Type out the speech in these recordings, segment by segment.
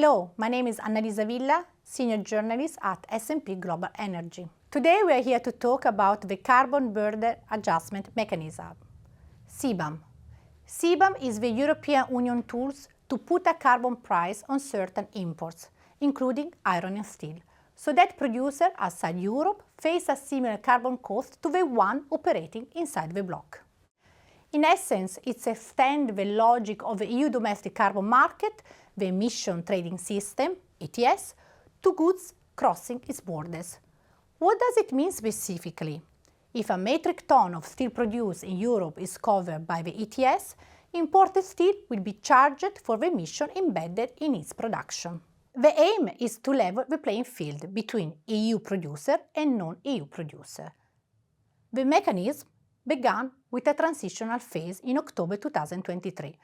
Hello, my name is Annalisa Villa, Senior Journalist at S&P Global Energy. Today we are here to talk about the Carbon Border Adjustment Mechanism, CBAM. CBAM is the European Union tools to put a carbon price on certain imports, including iron and steel, so that producers outside Europe face a similar carbon cost to the one operating inside the bloc. In essence, it extends the logic of the EU domestic carbon market, the emission trading system, ETS, to goods crossing its borders. What does it mean specifically? If a metric ton of steel produced in Europe is covered by the ETS, imported steel will be charged for the emission embedded in its production. The aim is to level the playing field between EU producer and non-EU producer. The mechanism began with a transitional phase in October 2023.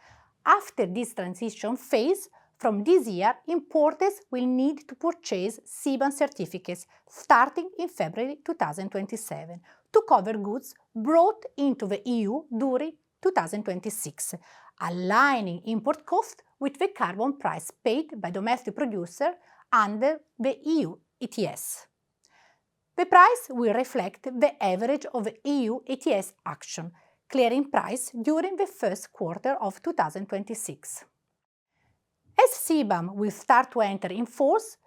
After this transition phase, from this year, importers will need to purchase CBAM certificates starting in February 2027 to cover goods brought into the EU during 2026, aligning import costs with the carbon price paid by domestic producers under the EU ETS. The price will reflect the average of the EU ETS action, clearing price during the first quarter of 2026. As CBAM will start to enter in force,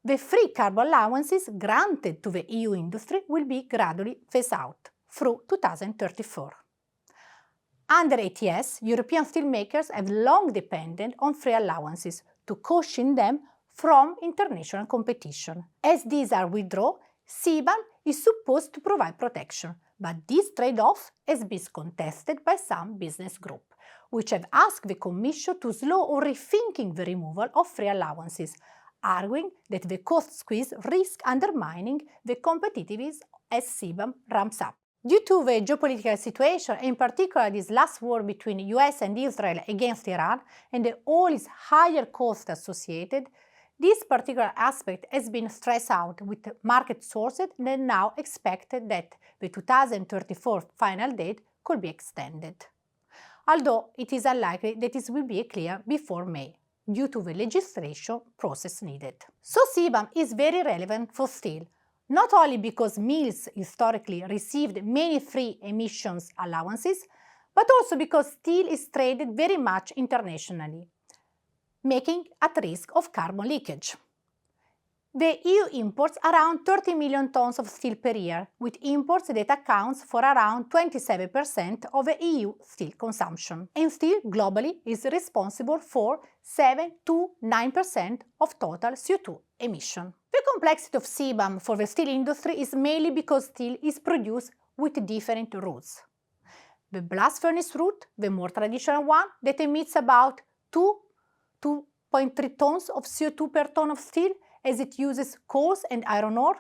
the free carbon allowances granted to the EU industry will be gradually phased out through 2034. Under ETS, European steelmakers have long depended on free allowances to cushion them from international competition. As these are withdrawn, CBAM is supposed to provide protection, but this trade-off has been contested by some business groups, which have asked the Commission to slow or rethinking the removal of free allowances, arguing that the cost squeeze risks undermining the competitiveness as CBAM ramps up. Due to the geopolitical situation, in particular this last war between the US and Israel against Iran and all its higher costs associated, this particular aspect has been stressed out with market sources and now expected that the 2034 final date could be extended. Although it is unlikely that this will be clear before May, due to the legislation process needed. So CBAM is very relevant for steel, not only because mills historically received many free emissions allowances, but also because steel is traded very much internationally, making at risk of carbon leakage. The EU imports around 30 million tons of steel per year, with imports that accounts for around 27% of the EU steel consumption. And steel globally is responsible for 7 to 9% of total CO2 emission. The complexity of CBAM for the steel industry is mainly because steel is produced with different routes. The blast furnace route, the more traditional one, that emits about 2.3 tons of CO2 per ton of steel, as it uses coals and iron ore.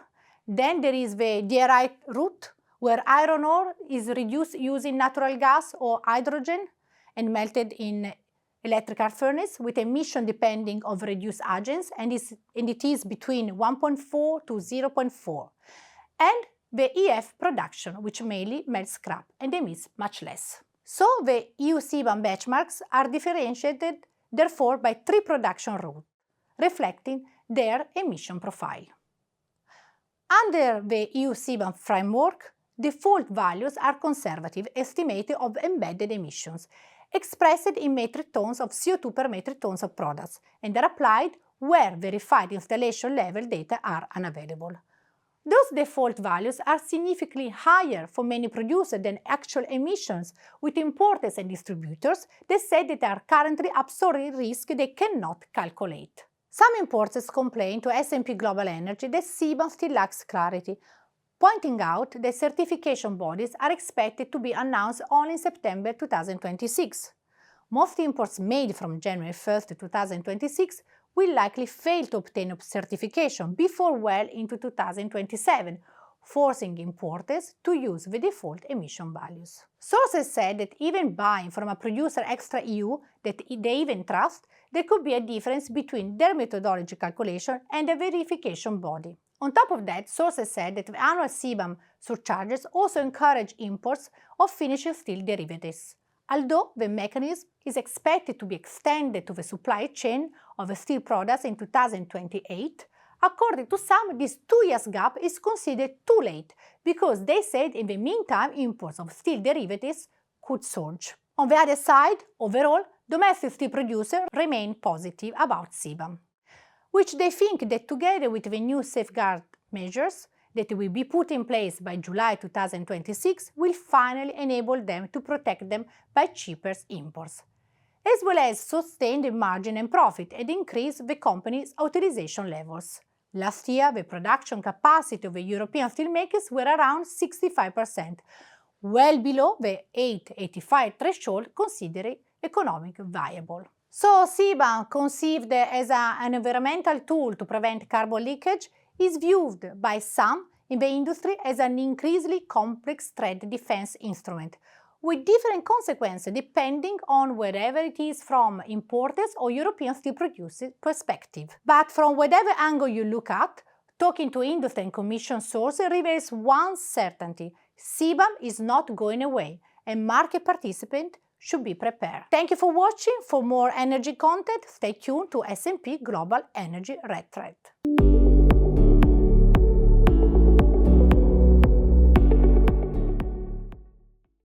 Then there is the DRI route, where iron ore is reduced using natural gas or hydrogen and melted in electrical furnace with emission depending on reduced agents, and it is between 1.4 to 0.4. And the EF production, which mainly melts scrap and emits much less. So the EU CBAM benchmarks are differentiated therefore by 3 production routes, reflecting their emission profile. Under the EU CBAM framework, default values are conservative estimates of embedded emissions, expressed in metric tons of CO2 per metric tons of products, and are applied where verified installation level data are unavailable. Those default values are significantly higher for many producers than actual emissions, with importers and distributors that say that they are currently absorbing risk they cannot calculate. Some importers complain to S&P Global Energy that CBAM still lacks clarity, pointing out that certification bodies are expected to be announced only in September 2026. Most imports made from January 1, 2026 will likely fail to obtain certification before well into 2027, forcing importers to use the default emission values. Sources said that even buying from a producer extra-EU that they even trust, there could be a difference between their methodology calculation and the verification body. On top of that, sources said that the annual CBAM surcharges also encourage imports of finished steel derivatives, Although the mechanism is expected to be extended to the supply chain of the steel products in 2028, according to some, this 2 years gap is considered too late because they said in the meantime imports of steel derivatives could surge. On the other side, overall, domestic steel producers remain positive about CBAM, which they think that together with the new safeguard measures that will be put in place by July 2026 will finally enable them to protect them by cheaper imports, as well as sustain the margin and profit and increase the company's authorization levels. Last year, the production capacity of the European steelmakers were around 65%, well below the 885 threshold considered economically viable. So CBAM, conceived as an environmental tool to prevent carbon leakage, is viewed by some in the industry as an increasingly complex trade defense instrument, with different consequences depending on whether it is from importers or European steel producers' perspective. But from whatever angle you look at, talking to industry and commission sources reveals one certainty: CBAM is not going away, and market participants should be prepared. Thank you for watching. For more energy content, stay tuned to S&P Global Energy Red Thread.